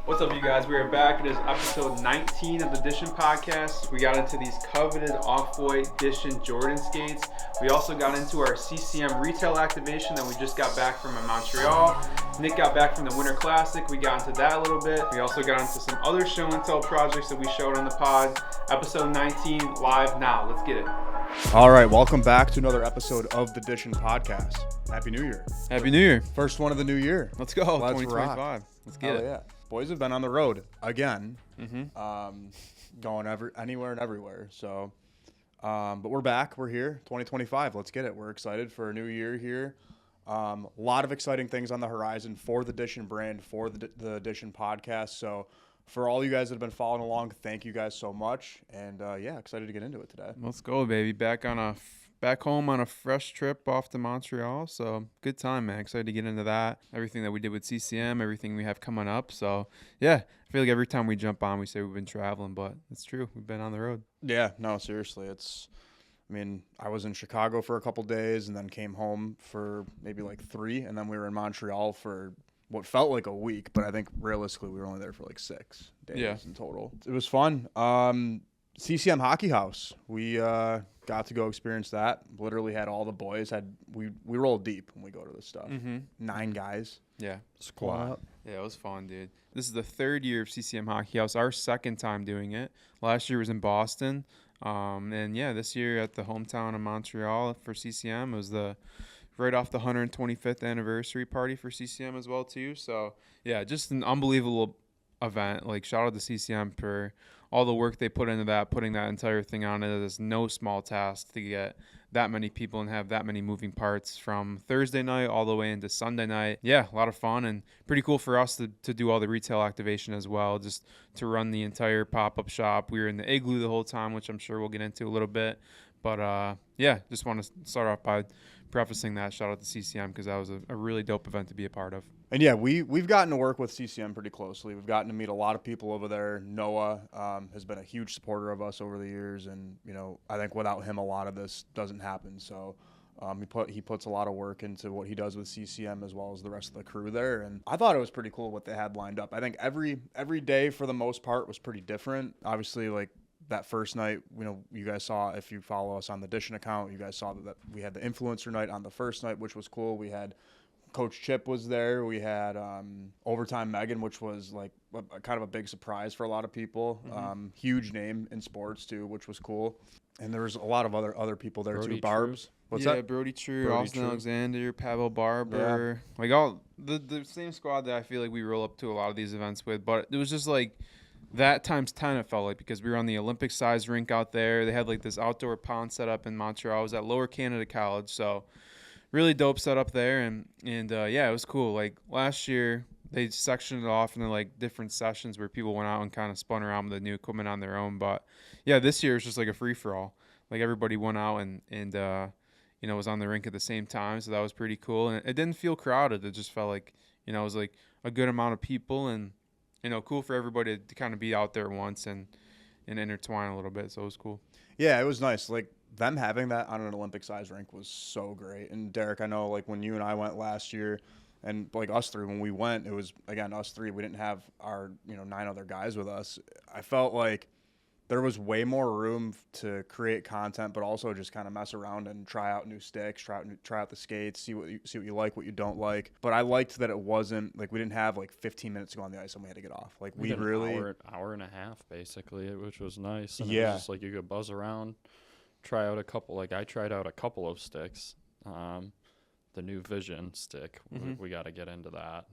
What's up, you guys? We are back. It is episode 19 of the DISHIN podcast. We got into these coveted Off-White DISHIN Jordan skates. We also got into our CCM retail activation that we just got back from in Montreal. Nick got back from the Winter Classic. We got into that a little bit. We also got into some other show and tell projects that we showed on the pod. Episode 19 live now. Let's get it. All right, welcome back to another episode of the DISHIN podcast. Happy New Year. Happy New Year. First one of the new year. Let's go. 2025. Let's get it. Yeah. Boys have been on the road again, going anywhere and everywhere. So, but we're back. We're here, 2025. Let's get it. We're excited for a new year here. A lot of exciting things on the horizon for the DISHIN brand, for the DISHIN podcast. So, for all you guys that have been following along, thank you guys so much. And yeah, excited to get into it today. Let's go, baby. Back home on a fresh trip off to Montreal. So good time, man. Excited to get into that. Everything that we did with CCM, everything we have coming up. So yeah, I feel like every time we jump on, we say we've been traveling, but it's true. We've been on the road. Yeah, no, seriously. I was in Chicago for a couple days and then came home for maybe like 3. And then we were in Montreal for what felt like a week, but I think realistically we were only there for like 6 days in total. It was fun. CCM Hockey House. We got to go experience that. Literally had all the boys. We rolled deep when we go to this stuff. 9 guys. Yeah. Squad. Yeah, it was fun, dude. This is the 3rd year of CCM Hockey House. Our 2nd time doing it. Last year was in Boston. And yeah, this year at the hometown of Montreal for CCM. It was right off the 125th anniversary party for CCM as well too. So yeah, just an unbelievable event. Like, shout out to CCM for all the work they put into that, putting that entire thing on. It is no small task to get that many people and have that many moving parts from Thursday night all the way into Sunday night. Yeah, a lot of fun and pretty cool for us to do all the retail activation as well, just to run the entire pop-up shop. We were in the igloo the whole time, which I'm sure we'll get into a little bit. But yeah, just want to start off by prefacing that. Shout out to CCM because that was a really dope event to be a part of. And yeah, we've gotten to work with CCM pretty closely. We've gotten to meet a lot of people over there. Noah has been a huge supporter of us over the years, and I think without him, a lot of this doesn't happen. So he puts a lot of work into what he does with CCM as well as the rest of the crew there. And I thought it was pretty cool what they had lined up. I think every day for the most part was pretty different. Obviously, like that first night, you guys saw, if you follow us on the DISHIN account, you guys saw that we had the influencer night on the first night, which was cool. We had Coach Chip was there. We had Overtime Megan, which was like kind of a big surprise for a lot of people. Huge name in sports too, which was cool. And there was a lot of other people there too. Barbs. What's that? Brody True, Austin Alexander, Pavel Barber. Yeah. Like all the same squad that I feel like we roll up to a lot of these events with. But it was just like that times 10, it felt like, because we were on the Olympic size rink out there. They had like this outdoor pond set up in Montreal. I was at Lower Canada College, so really dope setup there. And yeah, it was cool. Like last year, they sectioned it off into like different sessions where people went out and kind of spun around with the new equipment on their own. But yeah, this year it's just like a free for all. Like everybody went out and was on the rink at the same time, so that was pretty cool. And it didn't feel crowded. It just felt like it was like a good amount of people and cool for everybody to kind of be out there once and intertwine a little bit. So it was cool. Yeah, it was nice. Like them having that on an Olympic size rink was so great. And Derek, I know like when you and I went last year, and like us 3, when we went, it was again us 3. We didn't have our 9 other guys with us. I felt like there was way more room to create content, but also just kind of mess around and try out new sticks, try out the skates, see what you like, what you don't like. But I liked that it wasn't like we didn't have like 15 minutes to go on the ice and we had to get off. Like we really hour and a half basically, which was nice. And it was just like you could buzz around, try out a couple. Like I tried out a couple of sticks. The new Vision stick. We got to get into that.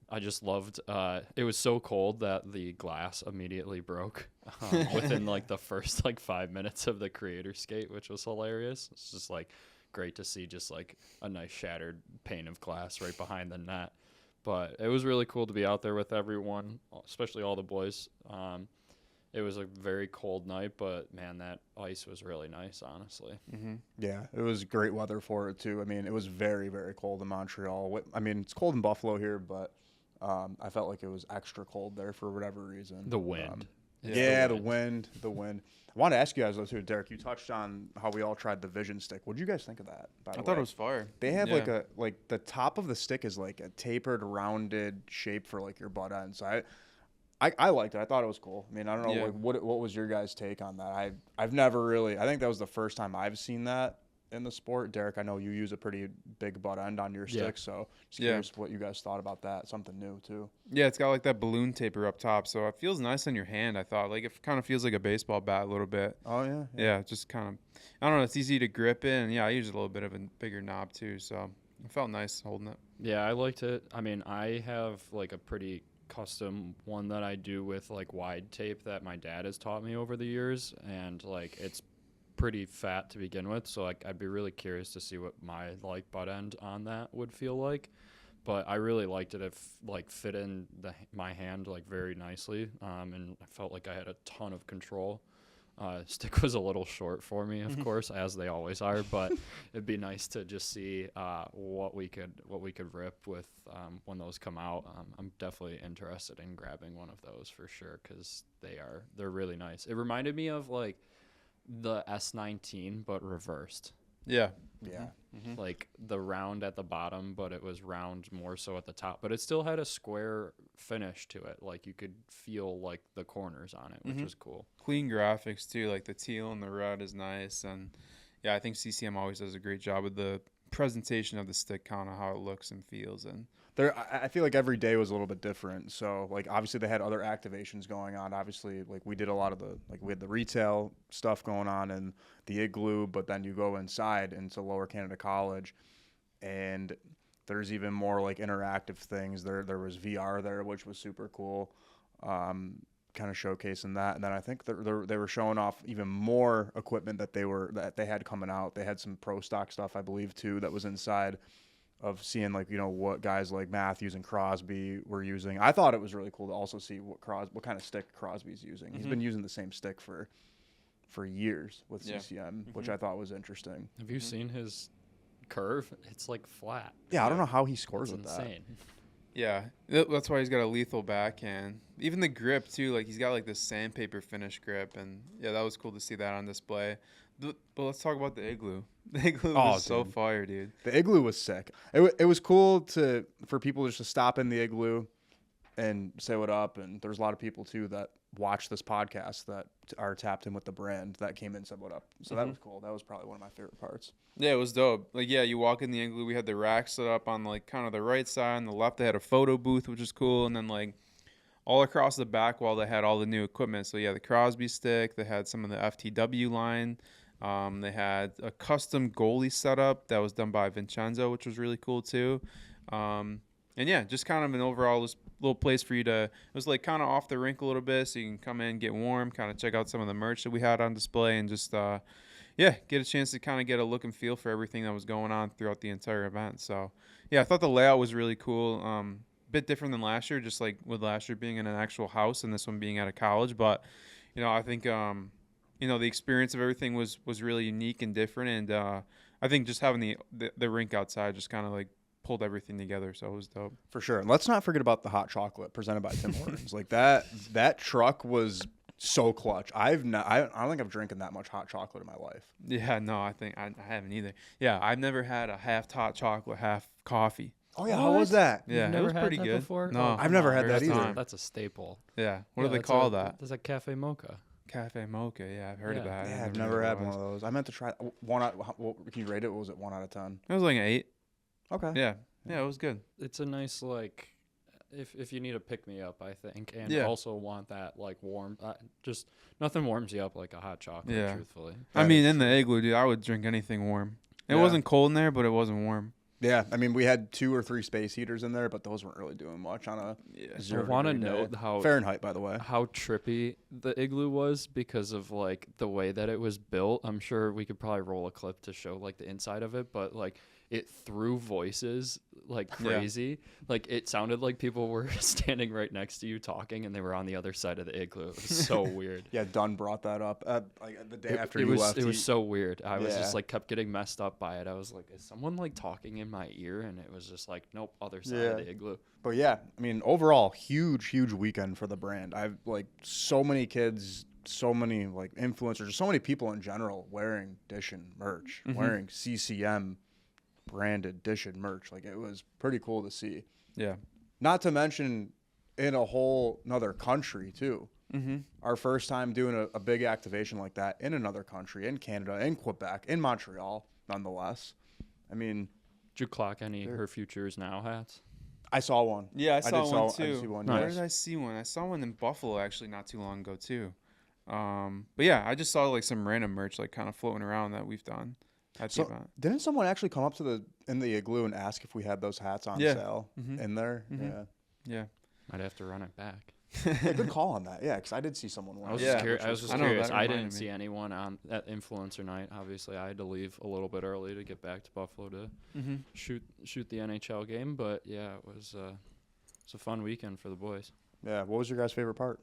I just loved it was so cold that the glass immediately broke within like the first like 5 minutes of the creator skate, which was hilarious. It's just like great to see just like a nice shattered pane of glass right behind the net. But it was really cool to be out there with everyone, especially all the boys. It was a very cold night, but man, that ice was really nice, honestly. Yeah, it was great weather for it too. I mean, it was very, very cold in Montreal. I mean, it's cold in Buffalo here, but I felt like it was extra cold there for whatever reason. The wind. Yeah, the wind. I want to ask you guys though too, Derek. You touched on how we all tried the Vision stick. What did you guys think of that? By the I way, thought it was fire. they have Yeah. like the top of the stick is like a tapered, rounded shape for like your butt end. So I liked it. I thought it was cool. I mean, I don't know Yeah. like what was your guys' take on that? I've never really. I think that was the first time I've seen that in the sport. Derek, I know you use a pretty big butt end on your Yeah. stick, so just Yeah. curious what you guys thought about that. Something new too. Yeah, it's got like that balloon taper up top, so it feels nice on your hand. I thought like it kind of feels like a baseball bat a little bit. Oh yeah. Yeah, just kind of. I don't know. It's easy to grip it, and yeah, I use a little bit of a bigger knob too, so it felt nice holding it. Yeah, I liked it. I mean, I have like a pretty custom one that I do with like wide tape that my dad has taught me over the years, and like it's pretty fat to begin with, so like I'd be really curious to see what my like butt end on that would feel like. But I really liked it. It like fit in my hand like very nicely, and I felt like I had a ton of control. Stick was a little short for me, of course, as they always are. But it'd be nice to just see what we could rip with when those come out. I'm definitely interested in grabbing one of those for sure because they're really nice. It reminded me of like the S19 but reversed. Yeah. Yeah. Like the round at the bottom, but it was round more so at the top. But it still had a square finish to it. Like you could feel like the corners on it, which was cool. Clean graphics too, like the teal and the red is nice, and yeah, I think CCM always does a great job with the presentation of the stick, kind of how it looks and feels, and I feel like every day was a little bit different. So like obviously they had other activations going on. Obviously like we did a lot of we had the retail stuff going on and the Igloo, but then you go inside into Lower Canada College and there's even more like interactive things. There was VR there, which was super cool. Kind of showcasing that. And then I think they were showing off even more equipment that they had coming out. They had some pro stock stuff, I believe, too, that was inside of seeing like, you know, what guys like Matthews and Crosby were using. I thought it was really cool to also see what kind of stick Crosby's using. He's been using the same stick for years with CCM, which I thought was interesting. Have you seen his curve? It's like flat. Yeah, I don't know how he scores It's with that. insane. yeah, that's why he's got a lethal backhand. Even the grip too, like he's got like this sandpaper finish grip, and yeah, that was cool to see that on display. But let's talk about the Igloo. The Igloo was so dude. fire, dude. The Igloo was sick. It was cool for people just to stop in the Igloo and say what up. And there's a lot of people too that watch this podcast that are tapped in with the brand that came in and said what up. So that was cool. That was probably one of my favorite parts. Yeah, it was dope. Like, yeah, you walk in the Igloo, we had the rack set up on like kind of the right side, on the left they had a photo booth, which is cool, and then like all across the back wall they had all the new equipment. So yeah, the Crosby stick, they had some of the FTW line. They had a custom goalie setup that was done by Vincenzo, which was really cool too. And yeah, just kind of an overall little place for you to. It was like kind of off the rink a little bit, so you can come in, get warm, kind of check out some of the merch that we had on display, and just yeah, get a chance to kind of get a look and feel for everything that was going on throughout the entire event. So yeah, I thought the layout was really cool. Bit different than last year, just like with last year being in an actual house and this one being at a college. But you know, I think you know, the experience of everything was really unique and different, and I think just having the rink outside just kind of like pulled everything together, so it was dope. For sure. And let's not forget about the hot chocolate presented by Tim Hortons. Like that truck was so clutch. I don't think I've drinking that much hot chocolate in my life. Yeah, no, I think I haven't either. Yeah, I've never had a half hot chocolate, half coffee. Oh yeah, how was that? Yeah, You've it never was had pretty that good. before? No, Oh, I've never had that first either. time. That's a staple. Yeah, what do they that's call that? That's a cafe mocha. Cafe mocha. Yeah, I've heard Yeah. of that. Yeah, I've knew never what it had one was. of those. I meant to try one out. Can you rate it? What was it? 1 out of 10? It was like an 8. Okay. Yeah, it was good. It's a nice like if you need a pick me up, I think, and Yeah. also want that like warm. Just nothing warms you up like a hot chocolate. Yeah. Truthfully. I That mean, is in the Igloo, dude, I would drink anything warm. It Yeah. wasn't cold in there, but it wasn't warm. Yeah, I mean, we had 2 or 3 space heaters in there, but those weren't really doing much on a Yeah. 0 I want to degree day. note how Fahrenheit, by the way. how trippy the Igloo was because of like the way that it was built. I'm sure we could probably roll a clip to show like the inside of it, but like it threw voices like Yeah. crazy. Like it sounded like people were standing right next to you talking, and they were on the other side of the igloo. It was so weird. Yeah, Dunn brought that up like the day after it you was left. it was so weird. I was Yeah. just like kept getting messed up by it. I was like, is someone like talking in my ear? And it was just like, nope, other side of Yeah. the igloo. But yeah, I mean, overall, huge weekend for the brand. I've like so many kids, so many like influencers, so many people in general wearing DISHIN merch, wearing CCM branded DISHIN merch. Like it was pretty cool to see. Yeah. Not to mention in a whole another country too. Our first time doing a big activation like that in another country, in Canada, in Quebec, in Montreal, nonetheless. I mean, Did you clock any Her Futures Now hats? I saw one. Yeah, I saw one I too. did see one, Where yes. did I see one? I saw one in Buffalo actually not too long ago too. But yeah, I just saw like some random merch like kind of floating around that we've done at the So, event. didn't someone actually come up to the igloo and ask if we had those hats on Yeah. sale in there? Yeah. Yeah. I'd have to run it back. Yeah, good call on that. Yeah, because I did see someone I wearing was it, Yeah. just, which I was just I know, curious. that I reminded didn't me. see anyone on at influencer night. Obviously, I had to leave a little bit early to get back to Buffalo to shoot the NHL game. But yeah, it was a fun weekend for the boys. Yeah. What was your guys' favorite part?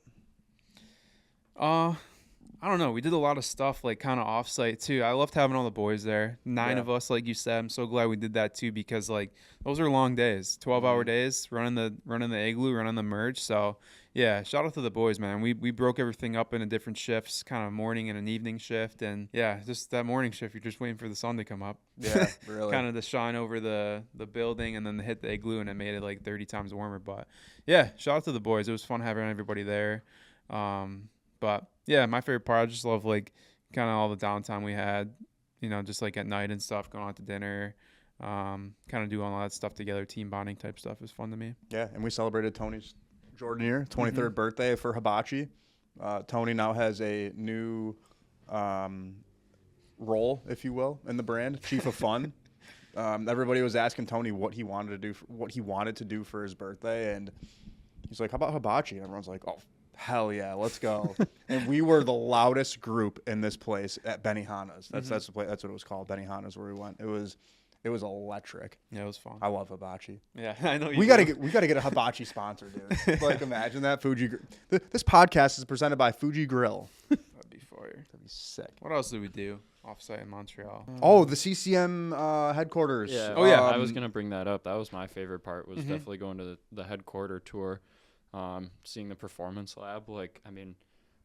I don't know. We did a lot of stuff like kind of offsite too. I loved having all the boys there. 9 Yeah. of us, like you said. I'm so glad we did that too because like those are long days, 12-hour days, running the igloo, running the merge. So yeah, shout out to the boys, man. We broke everything up into different shifts, kind of morning and an evening shift, and yeah, just that morning shift. You're just waiting for the sun to come up. Yeah, really. Kind of to shine over the building and then hit the igloo, and it made it like 30 times warmer. But yeah, shout out to the boys. It was fun having everybody there. But yeah, my favorite part, I just love like kind of all the downtime we had, you know, just like at night and stuff, going out to dinner, kind of doing all that stuff together, team bonding type stuff is fun to me. Yeah, and we celebrated Tony's Jordan year, 23rd birthday for Hibachi. Tony now has a new role, if you will, in the brand, Chief of Fun. Everybody was asking Tony what he wanted to do for his birthday, and he's like, "How about Hibachi?" And everyone's like, "Oh, hell yeah, let's go!" And we were the loudest group in this place at Benihana's. That's the place. That's what it was called, Benihana's, where we went. It was electric. Yeah, it was fun. I love Hibachi. Yeah, I know. We gotta get a Hibachi sponsor, dude. Like, imagine that. This podcast is presented by Fuji Grill. That'd be fire. That'd be sick. What else did we do offsite in Montreal? Oh, the CCM headquarters. Yeah. Oh, yeah. I was gonna bring that up. That was my favorite part. Was definitely going to the headquarter tour, seeing the performance lab. Like, I mean,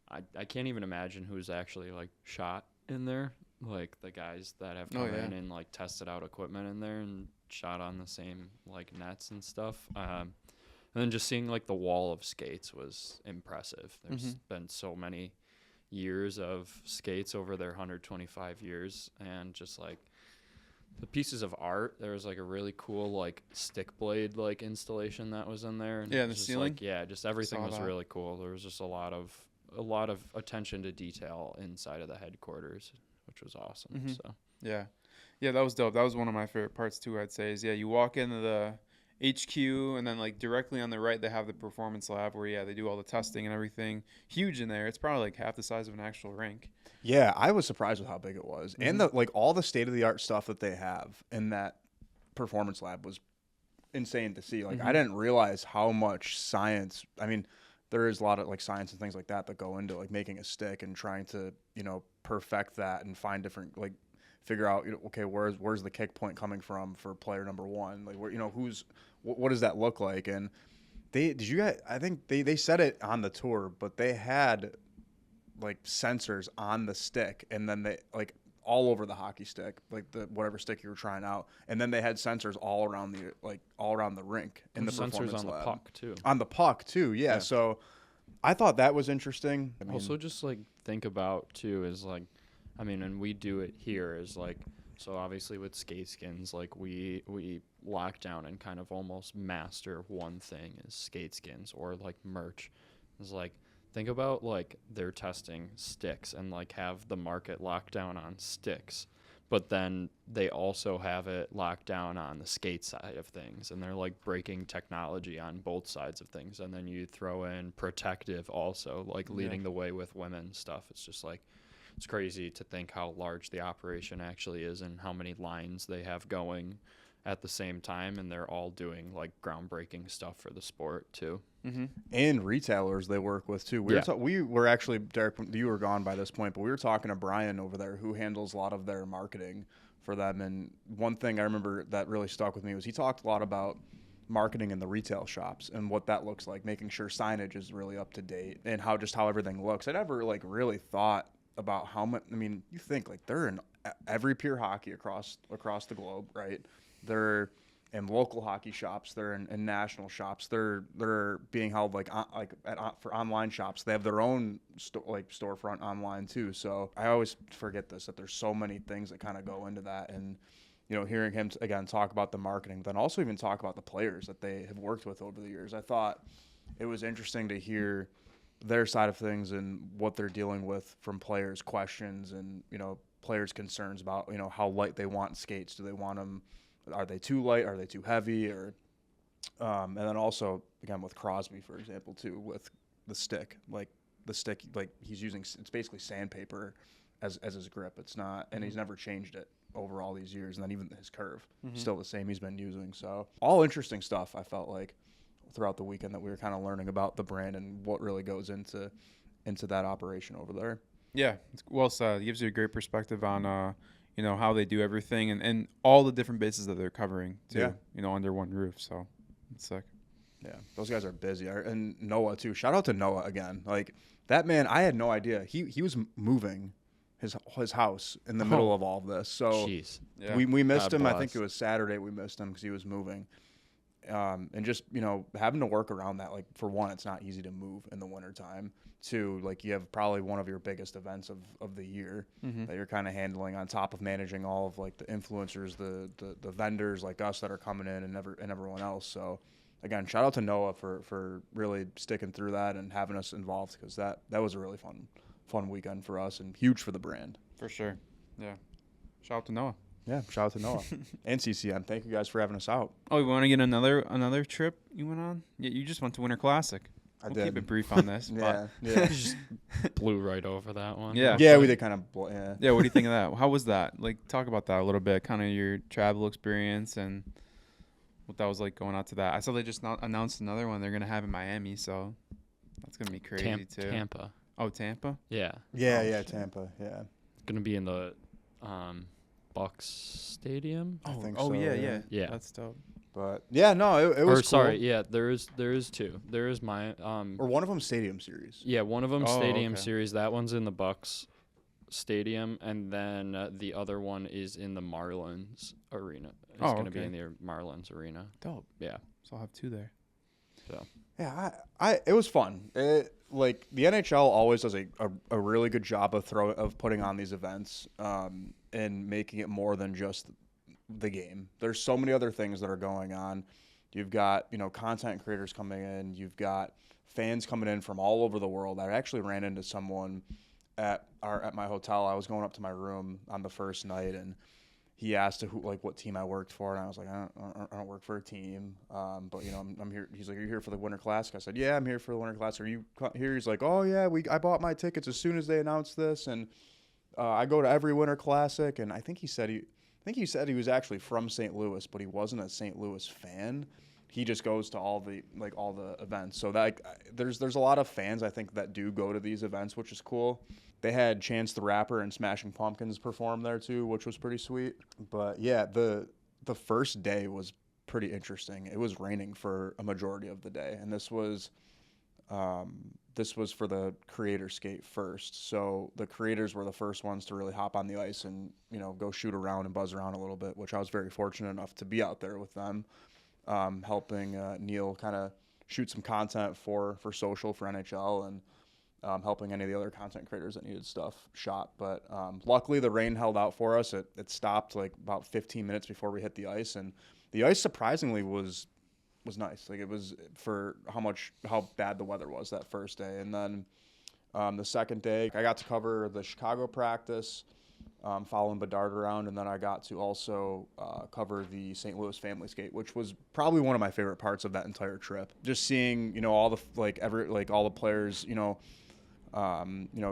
I can't even imagine who's actually like shot in there. Like the guys that have come in and like tested out equipment in there and shot on the same like nets and stuff. And then just seeing like the wall of skates was impressive. There's been so many years of skates over their 125 years, and just like the pieces of art. There was like a really cool like stick blade like installation that was in there. And Yeah, in the just, ceiling? Like, yeah, just everything Saw was that. really cool. There was just a lot of attention to detail inside of the headquarters, which was awesome. So Yeah, that was dope. That was one of my favorite parts too. I'd say is you walk into the HQ and then like directly on the right they have the performance lab where they do all the testing and everything. Huge in there. It's probably like half the size of an actual rink. Yeah, I was surprised with how big it was, and all the state of the art stuff that they have in that performance lab was insane to see. Like I didn't realize how much science. I mean, there is a lot of like science and things like that that go into like making a stick and trying to perfect that and find different like figure out okay where's the kick point coming from for player number one, like where what does that look like. And I think they said it on the tour, but they had like sensors on the stick, and then they like all over the hockey stick, like the whatever stick you were trying out, and then they had sensors all around the rink in the sensors performance on lab. the puck too. On the puck too, yeah. So I thought that was interesting. I mean, Also, just like think about too is like, I mean, and we do it here is like, so obviously with SkateSkins, like we lock down and kind of almost master one thing is SkateSkins or like merch. It's like, think about like they're testing sticks and like have the market locked down on sticks, but then they also have it locked down on the skate side of things, and they're like breaking technology on both sides of things. And then you throw in protective also, like leading the way with women's stuff. It's just like it's crazy to think how large the operation actually is and how many lines they have going at the same time, and they're all doing like groundbreaking stuff for the sport too. Mm-hmm. And retailers they work with too. We were actually, Derek, you were gone by this point, but we were talking to Brian over there who handles a lot of their marketing for them. And one thing I remember that really stuck with me was he talked a lot about marketing in the retail shops and what that looks like, making sure signage is really up to date and how everything looks. I never like really thought about how much. I mean, you think like they're in every peer hockey across the globe, right? They're in local hockey shops. They're in national shops. They're being held for online shops. They have their own storefront online too. So I always forget that there's so many things that kind of go into that. And hearing him again talk about the marketing, then also even talk about the players that they have worked with over the years. I thought it was interesting to hear their side of things and what they're dealing with from players' questions and players' concerns about how light they want skates. Do they want them? Are they too light? Are they too heavy? Or and then also again with Crosby, for example, too, with the stick, like he's using, it's basically sandpaper as his grip. It's not, and he's never changed it over all these years. And then even his curve, still the same he's been using. So all interesting stuff. I felt like throughout the weekend that we were kind of learning about the brand and what really goes into that operation over there. Yeah, it's well said. It gives you a great perspective on how they do everything and all the different bases that they're covering too, under one roof. So it's sick. Yeah, those guys are busy. And Noah too. Shout out to Noah again. Like that man, I had no idea. He was moving his house in the middle of all of this. So Jeez. Yeah. we missed God him. bless. I think it was Saturday we missed him because he was moving. And just, having to work around that, like for one, it's not easy to move in the wintertime. Two, like you have probably one of your biggest events of the year that you're kind of handling on top of managing all of like the influencers, the vendors like us that are coming in and everyone else. So again, shout out to Noah for really sticking through that and having us involved because that was a really fun weekend for us and huge for the brand. For sure. Yeah. Shout out to Noah. Yeah, shout out to Noah and CCM. Thank you guys for having us out. Oh, you want to get another trip you went on? Yeah, you just went to Winter Classic. We'll keep it brief on this. Yeah, Just blew right over that one. Yeah. yeah, we did kind of. Yeah. Yeah, what do you think of that? How was that? Like, talk about that a little bit, kind of your travel experience and what that was like going out to that. I saw they just announced another one they're going to have in Miami, so that's going to be crazy too. Tampa. Oh, Tampa? Yeah. Yeah, Tampa. Yeah. Going to be in the Bucks Stadium. I think so, yeah. Yeah. That's dope. But yeah, no, it was Or cool. sorry, yeah, there is two. There is my Or one of them Stadium Series. yeah, one of them Oh, Stadium okay. Series. That one's in the Bucks Stadium, and then the other one is in the Marlins Arena. It's going to be okay. in the Marlins Arena. Dope. Yeah. So I'll have two there. So Yeah, it was fun. Like the NHL always does a really good job of putting on these events and making it more than just the game. There's so many other things that are going on. You've got content creators coming in. You've got fans coming in from all over the world. I actually ran into someone at my hotel. I was going up to my room on the first night and he asked what team I worked for, and I was like, I don't work for a team, but I'm here. He's like, are you here for the Winter Classic? I said, yeah, I'm here for the Winter Classic. Are you here? He's like, oh yeah, I bought my tickets as soon as they announced this, and I go to every Winter Classic. And I think he said he was actually from St. Louis, but he wasn't a St. Louis fan. He just goes to all the events. So that there's a lot of fans I think that do go to these events, which is cool. They had Chance the Rapper and Smashing Pumpkins perform there too, which was pretty sweet. But yeah, the first day was pretty interesting. It was raining for a majority of the day, and this was for the creator skate first. So the creators were the first ones to really hop on the ice and go shoot around and buzz around a little bit, which I was very fortunate enough to be out there with them, helping Neil kind of shoot some content for social for NHL and helping any of the other content creators that needed stuff shot. But luckily the rain held out for us. It stopped like about 15 minutes before we hit the ice, and the ice surprisingly was nice. Like it was for how bad the weather was that first day. And then the second day I got to cover the Chicago practice, following Bedard around, and then I got to also cover the St. Louis family skate, which was probably one of my favorite parts of that entire trip. Just seeing all the all the players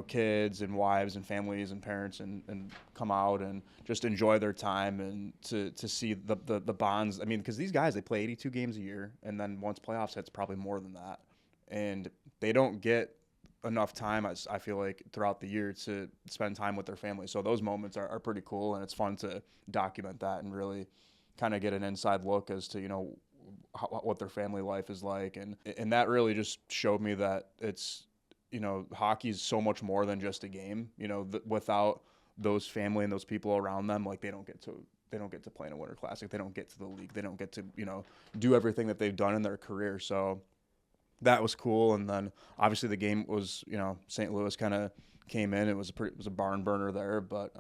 kids and wives and families and parents and come out and just enjoy their time and to see the bonds. I mean, because these guys, they play 82 games a year, and then once playoffs hits, probably more than that. And they don't get enough time, I feel like, throughout the year to spend time with their family. So those moments are pretty cool, and it's fun to document that and really kind of get an inside look as to, what their family life is like. And that really just showed me that it's, hockey is so much more than just a game. Without those family and those people around them, like they don't get to play in a Winter Classic. They don't get to the league. They don't get to, do everything that they've done in their career. So that was cool. And then obviously the game was, St. Louis kind of came in. It was a barn burner there, but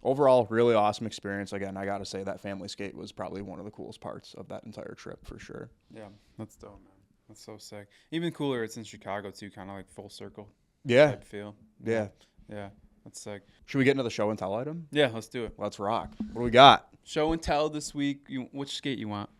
overall, really awesome experience. Again, I got to say that family skate was probably one of the coolest parts of that entire trip for sure. Yeah, that's dope, man. That's so sick. Even cooler, it's in Chicago too, kind of like full circle. Yeah. Type feel. Yeah. Yeah, that's sick. Should we get into the show and tell item? Yeah, let's do it. Let's rock. What do we got? Show and tell this week. Which skate you want?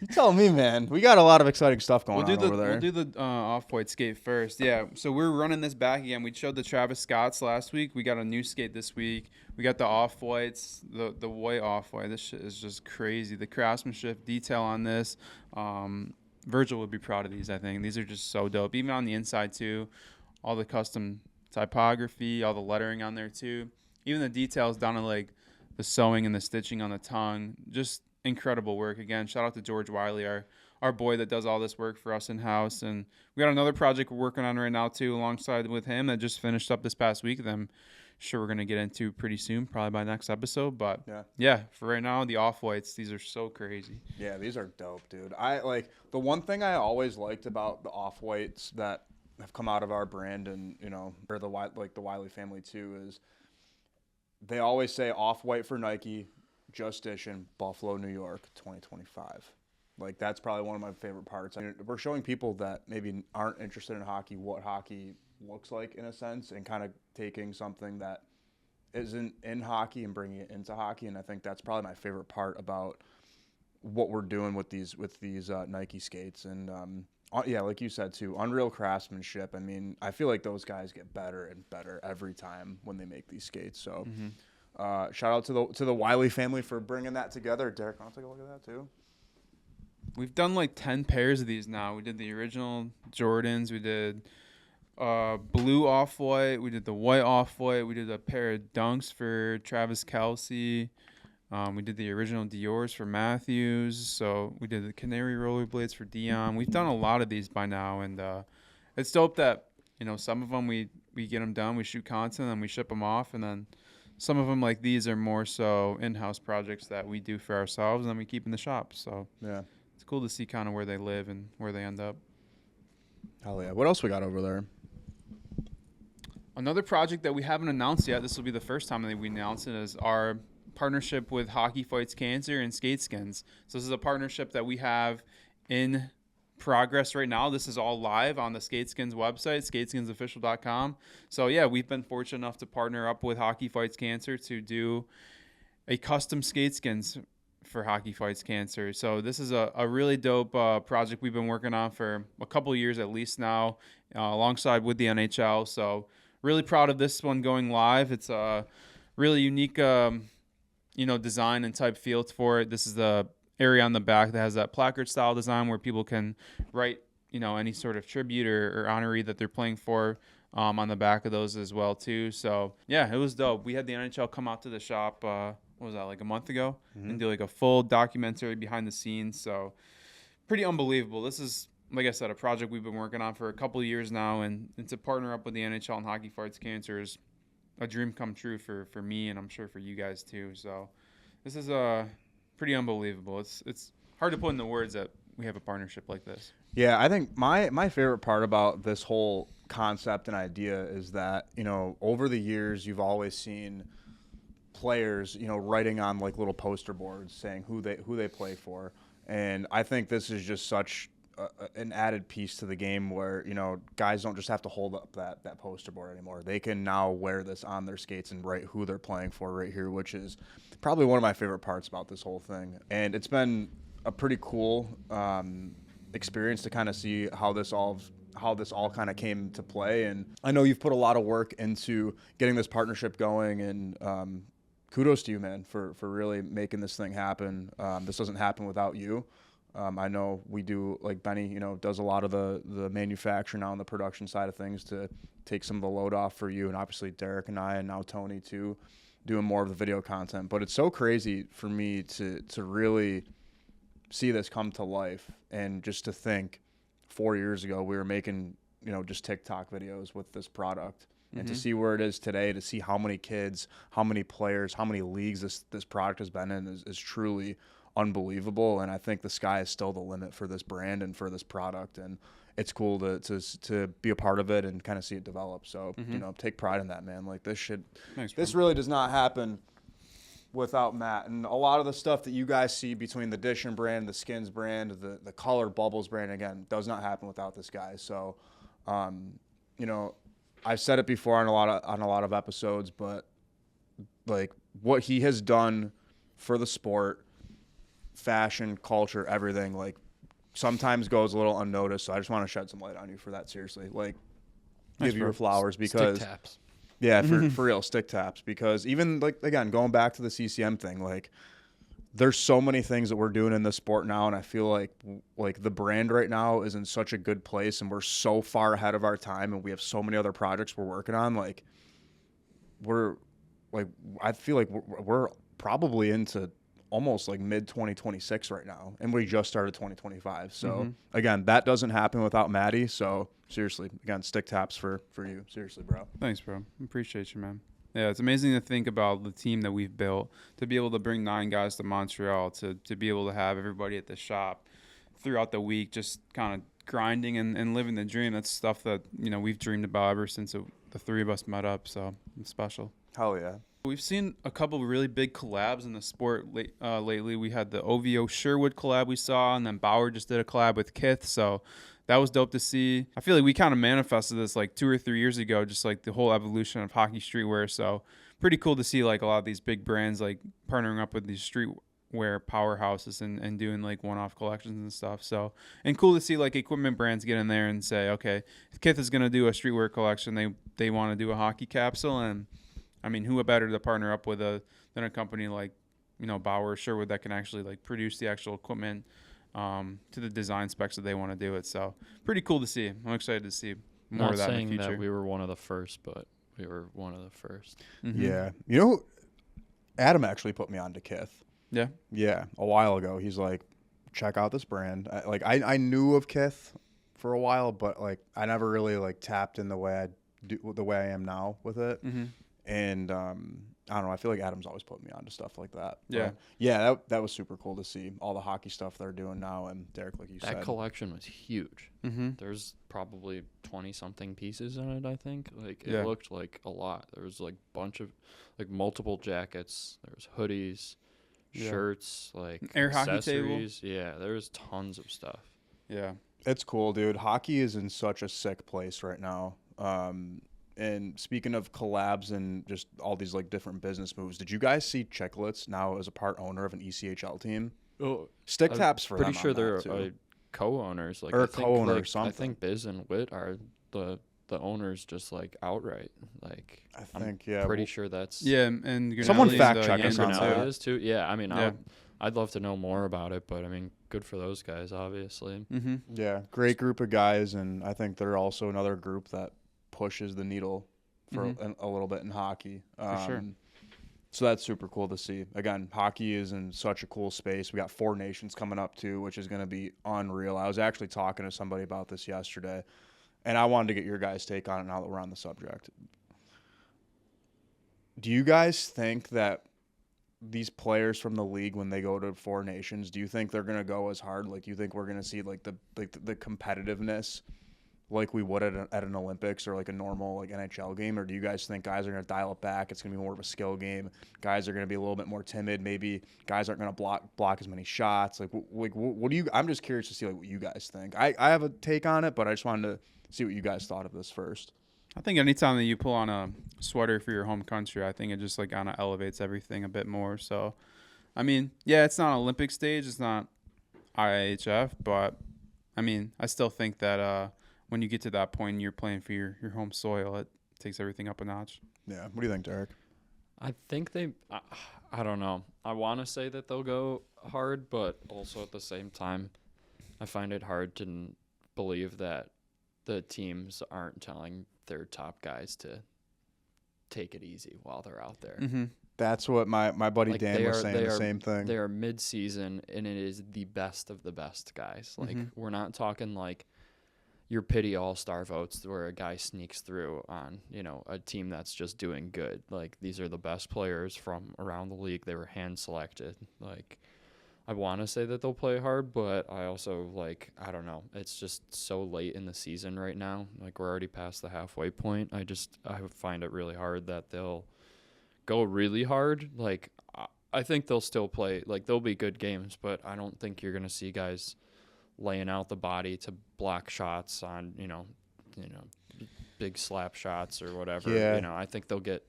You tell me, man. We got a lot of exciting stuff going on over there. We'll do the Off-White skate first. Yeah, so we're running this back again. We showed the Travis Scotts last week. We got a new skate this week. We got the Off-Whites, the white Off-White. This shit is just crazy. The craftsmanship, detail on this. Virgil would be proud of these, I think. These are just so dope. Even on the inside, too. All the custom typography, all the lettering on there, too. Even the details down to, like, the sewing and the stitching on the tongue. Just incredible work. Again, shout out to George Wiley, our boy that does all this work for us in-house. And we got another project we're working on right now, too, alongside with him that just finished up this past week that I'm sure we're going to get into pretty soon, probably by next episode. But, yeah, for right now, the Off-Whites, these are so crazy. Yeah, these are dope, dude. The one thing I always liked about the Off-Whites that have come out of our brand and, or the Wiley family, too, is they always say Off-White for Nike, Just DISHIN, Buffalo, New York, 2025. Like, that's probably one of my favorite parts. I mean, we're showing people that maybe aren't interested in hockey what hockey looks like, in a sense, and kind of taking something that isn't in hockey and bringing it into hockey. And I think that's probably my favorite part about what we're doing with these Nike skates. And like you said too, unreal craftsmanship. I mean, I feel like those guys get better and better every time when they make these skates. So. Shout out to the Wiley family for bringing that together. Derek, want to take a look at that too? We've done like 10 pairs of these now. We did the original Jordans. We did blue Off-White. We did the white Off-White. We did a pair of Dunks for Travis Kelce. We did the original Dior's for Matthews. So we did the Canary rollerblades for Dion. We've done a lot of these by now, and it's dope that some of them we get them done. We shoot content and we ship them off, and then some of them, like these, are more so in-house projects that we do for ourselves and then we keep in the shop. So yeah, it's cool to see kind of where they live and where they end up. Hell yeah. What else we got over there? Another project that we haven't announced yet, this will be the first time that we announce it, is our partnership with Hockey Fights Cancer and SkateSkins. So this is a partnership that we have in progress right now. This is all live on the SkateSkins website, skateskinsofficial.com. So yeah, we've been fortunate enough to partner up with Hockey Fights Cancer to do a custom SkateSkins for Hockey Fights Cancer. So this is a really dope project we've been working on for a couple of years at least now, alongside with the NHL. So really proud of this one going live. It's a really unique design and type feel for it. This is the area on the back that has that placard style design where people can write any sort of tribute or honoree that they're playing for on the back of those as well too. So yeah, it was dope. We had the NHL come out to the shop what was that, like a month ago, and do like a full documentary behind the scenes. So pretty unbelievable. This is, like I said, a project we've been working on for a couple of years now, and to partner up with the NHL and Hockey Fights Cancer is a dream come true for me, and I'm sure for you guys too. So this is pretty unbelievable. It's hard to put into words that we have a partnership like this. Yeah, I think my favorite part about this whole concept and idea is that, over the years you've always seen players, writing on like little poster boards saying who they play for. And I think this is just such an added piece to the game where, guys don't just have to hold up that poster board anymore. They can now wear this on their skates and write who they're playing for right here, which is probably one of my favorite parts about this whole thing. And it's been a pretty cool experience to kind of see how this all how this all kind of came to play. And I know you've put a lot of work into getting this partnership going, and kudos to you, man, for really making this thing happen. This doesn't happen without you. I know we do, like Benny, you know, does a lot of the manufacturing now on the production side of things to take some of the load off for you, and obviously Derek and I, and now Tony too, doing more of the video content. But it's so crazy for me to really see this come to life, and just to think 4 years ago we were making, you know, just TikTok videos with this product, and to see where it is today, to see how many kids, how many players, how many leagues this product has been in is truly unbelievable. And I think the sky is still the limit for this brand and for this product, and it's cool to be a part of it and kind of see it develop. So you know, take pride in that, man. Like this really does not happen without Matt. And a lot of the stuff that you guys see between the DISHIN brand, the Skins brand, the Colored Bubbles brand, again, does not happen without this guy. So you know, I've said it before on a lot of episodes, but like what he has done for the sport, fashion, culture, everything, like sometimes goes a little unnoticed. So I just want to shed some light on you for that. Seriously, like give you your flowers, because Stick taps. yeah, for real, stick taps. Because even like, again, going back to the CCM thing, like there's so many things that we're doing in this sport now, and I feel like the brand right now is in such a good place, and we're so far ahead of our time, and we have so many other projects we're working on. Like I feel like we're probably into almost like mid 2026 right now, and we just started 2025. So again, that doesn't happen without Maddie. So seriously, again, stick taps for you. Seriously, bro. Thanks, bro. Appreciate you, man. Yeah, it's amazing to think about the team that we've built, to be able to bring 9 guys to Montreal, to be able to have everybody at the shop throughout the week, just kind of grinding and living the dream. That's stuff that, you know, we've dreamed about ever since the 3 of us met up. So it's special. Hell yeah. We've seen a couple of really big collabs in the sport lately. We had the OVO Sherwood collab we saw, and then Bauer just did a collab with Kith. So that was dope to see. I feel like we kind of manifested this like 2 or 3 years ago, just like the whole evolution of hockey streetwear. So pretty cool to see like a lot of these big brands like partnering up with these streetwear powerhouses and doing like one-off collections and stuff. So, and cool to see like equipment brands get in there and say, okay, if Kith is going to do a streetwear collection, they want to do a hockey capsule. And I mean, who better to partner up with than a company like, you know, Bauer or Sherwood that can actually like produce the actual equipment to the design specs that they want to do it. So pretty cool to see. I'm excited to see more of that in the future. Not saying that we were one of the first, but we were one of the first. Yeah. You know, Adam actually put me on to Kith. Yeah. Yeah. A while ago. He's like, check out this brand. I knew of Kith for a while, but like I never really like tapped in the way I am now with it. And I don't know. I feel like Adam's always put me on to stuff like that. Yeah. But yeah, that was super cool to see all the hockey stuff they're doing now. And Derek, like you said. That collection was huge. There's probably 20-something pieces in it, I think. Like, it looked like a lot. There was, like, bunch of, like, multiple jackets. There was hoodies, shirts, like, air hockey accessories. Yeah, there was tons of stuff. Yeah. It's cool, dude. Hockey is in such a sick place right now. And speaking of collabs and just all these like different business moves, did you guys see Chicklets now as a part owner of an ECHL team? Oh, Stick taps for them. Pretty sure on they're that, too. co-owners, like or I think, co-owner like, or something. I think Biz and Witt are the owners, just like outright. Like I think, yeah. pretty sure that's And Someone Grinelli fact and, check us on Yankees that. too. is too. Yeah, I mean, Yeah. I'd love to know more about it, but I mean, good for those guys, obviously. Yeah, great group of guys, and I think they're also another group that pushes the needle for a little bit in hockey. For sure. So that's super cool to see. Again, hockey is in such a cool space. We got 4 nations coming up too, which is going to be unreal. I was actually talking to somebody about this yesterday, and I wanted to get your guys' take on it now that we're on the subject. Do you guys think that these players from the league, when they go to 4 nations, do you think they're going to go as hard? Like, do you think we're going to see like the competitiveness like we would at an Olympics or like a normal like NHL game? Or do you guys think guys are going to dial it back? It's going to be more of a skill game. Guys are going to be a little bit more timid. Maybe guys aren't going to block as many shots. Like what do you? I'm just curious to see like what you guys think. I have a take on it, but I just wanted to see what you guys thought of this first. I think anytime that you pull on a sweater for your home country, I think it just like kind of elevates everything a bit more. So, I mean, yeah, it's not Olympic stage, it's not IIHF, but I mean, I still think that when you get to that point and you're playing for your home soil, it takes everything up a notch. Yeah. What do you think, Derek? I think I don't know. I want to say that they'll go hard, but also at the same time, I find it hard to believe that the teams aren't telling their top guys to take it easy while they're out there. Mm-hmm. That's what my buddy Like, Dan was saying, the same thing. They are mid-season, and it is the best of the best guys. Like, we're not talking like your pity all-star votes where a guy sneaks through on, a team that's just doing good. Like, these are the best players from around the league. They were hand-selected. Like, I want to say that they'll play hard, but I also, I don't know. It's just so late in the season right now. Like, we're already past the halfway point. I find it really hard that they'll go really hard. Like, I think they'll still play. Like, they'll be good games, but I don't think you're going to see guys laying out the body to block shots on, big slap shots or whatever. Yeah. I think they'll get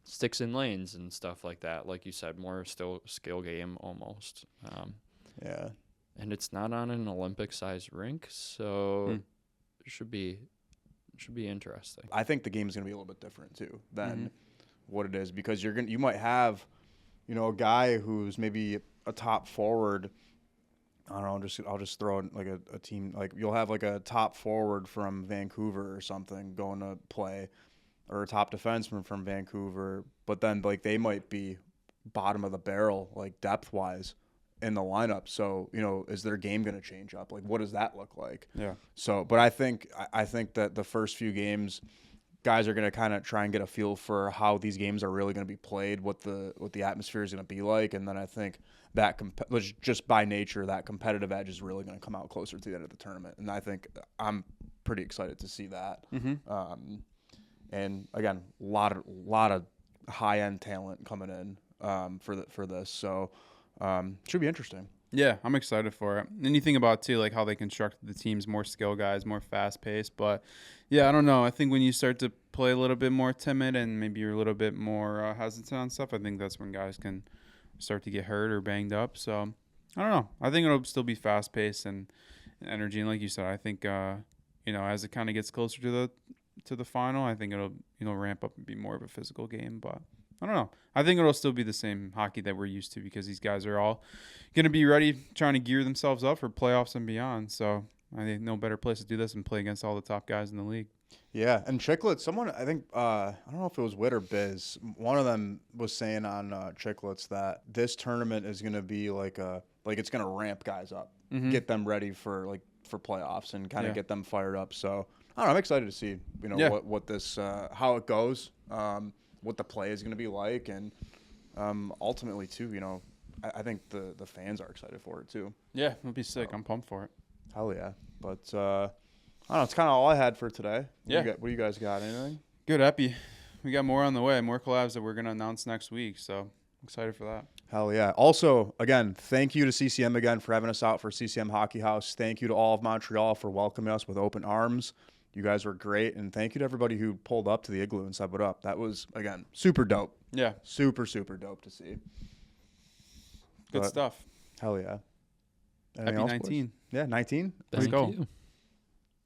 sticks in lanes and stuff like that. Like you said, more still skill game almost. Yeah. And it's not on an Olympic-sized rink, so it should be interesting. I think the game's going to be a little bit different too than what it is, because you might have, a guy who's maybe a top forward. I don't know. I'll just throw in like a team. Like, you'll have like a top forward from Vancouver or something going to play, or a top defenseman from Vancouver, but then like they might be bottom of the barrel, like depth wise, in the lineup. So, is their game going to change up? Like, what does that look like? Yeah. So, but I think that the first few games, guys are going to kind of try and get a feel for how these games are really going to be played, what the atmosphere is going to be like, and then I think that just by nature, that competitive edge is really going to come out closer to the end of the tournament, and I think I'm pretty excited to see that. And again, a lot of high end talent coming in for this, so should be interesting. Yeah, I'm excited for it. And you think about, too, like how they constructed the teams, more skill guys, more fast-paced. But, yeah, I don't know. I think when you start to play a little bit more timid and maybe you're a little bit more hesitant on stuff, I think that's when guys can start to get hurt or banged up. So, I don't know. I think it'll still be fast-paced and energy. And like you said, I think, as it kind of gets closer to the final, I think it'll ramp up and be more of a physical game. But I don't know. I think it'll still be the same hockey that we're used to, because these guys are all going to be ready, trying to gear themselves up for playoffs and beyond. So I think no better place to do this and play against all the top guys in the league. Yeah, and Chicklets, someone, I think, I don't know if it was Witt or Biz, one of them was saying on Chicklets that this tournament is going to be like it's going to ramp guys up, get them ready for playoffs and kind of get them fired up. So I don't know, I'm excited to see, what this, how it goes, what the play is going to be like, and ultimately too, I think the fans are excited for it too. Yeah, it'll be sick. I'm pumped for it. Hell yeah. But I don't know, it's kind of all I had for today. Yeah. What do you guys got? Anything? Good, Epi. We got more on the way, more collabs that we're going to announce next week. So I'm excited for that. Hell yeah. Also, again, thank you to CCM again for having us out for CCM Hockey House. Thank you to all of Montreal for welcoming us with open arms. You guys were great. And thank you to everybody who pulled up to the Igloo and set it up. That was, again, super dope. Yeah. Super, super dope to see. Good stuff. Hell yeah. Happy 19. Yeah, 19. Let's Thank go. you.